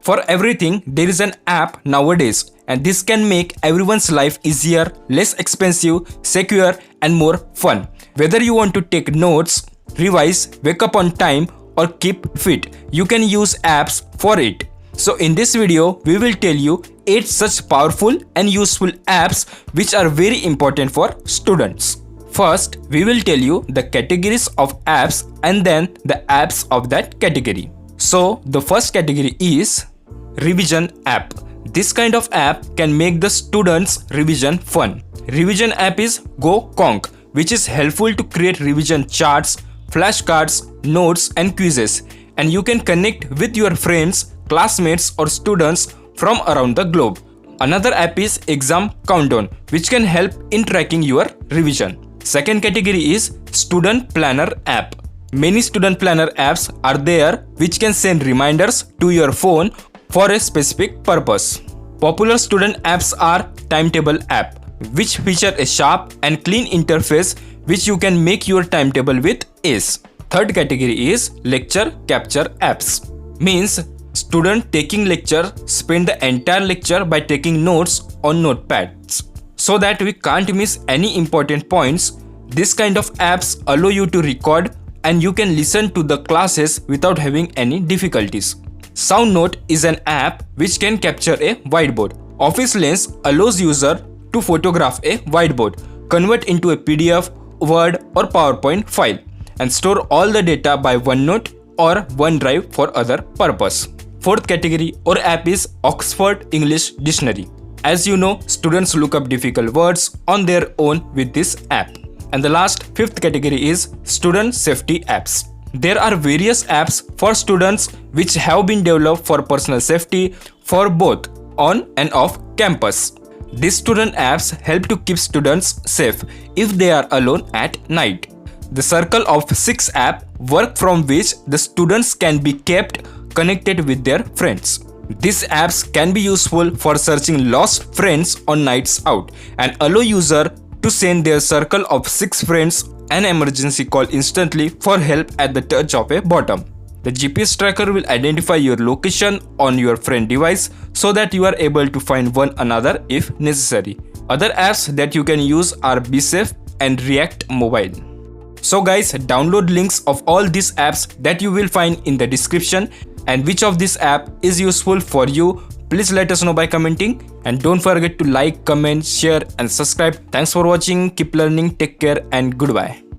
For everything, there is an app nowadays, and this can make everyone's life easier, less expensive, secure, and more fun. Whether you want to take notes, revise, wake up on time, or keep fit, you can use apps for it. So in this video, we will tell you 8 such powerful and useful apps which are very important for students. First, we will tell you the categories of apps and then the apps of that category. So the first category is revision app. This kind of app can make the students' revision fun. Revision app is Go Conk, which is helpful to create revision charts, flashcards, notes and quizzes, and you can connect with your friends, classmates or students from around the globe. Another app is Exam Countdown, which can help in tracking your revision. Second category is Student Planner app. Many student planner apps are there which can send reminders to your phone for a specific purpose. Popular student apps are Timetable app, which feature a sharp and clean interface which you can make your timetable with ease. Third category is Lecture Capture apps. Means student taking lecture spend the entire lecture by taking notes on notepads, so that we can't miss any important points. This kind of apps allow you to record and you can listen to the classes without having any difficulties. SoundNote is an app which can capture a whiteboard. Office Lens allows user to photograph a whiteboard, convert into a PDF, Word or PowerPoint file, and store all the data by OneNote or OneDrive for other purpose. Fourth category or app is Oxford English Dictionary. As you know, students look up difficult words on their own with this app. And the last, fifth category is Student Safety apps. There are various apps for students which have been developed for personal safety for both on and off campus. These student apps help to keep students safe if they are alone at night. The Circle of 6 app work from which the students can be kept connected with their friends. These apps can be useful for searching lost friends on nights out and allow user to send their circle of 6 friends an emergency call instantly for help at the touch of a button. The GPS tracker will identify your location on your friend device so that you are able to find one another if necessary. Other apps that you can use are BSAFE and React Mobile. So guys, download links of all these apps that you will find in the description, and which of this app is useful for you, please let us know by commenting, and don't forget to like, comment, share and subscribe. Thanks for watching. Keep learning, take care and goodbye.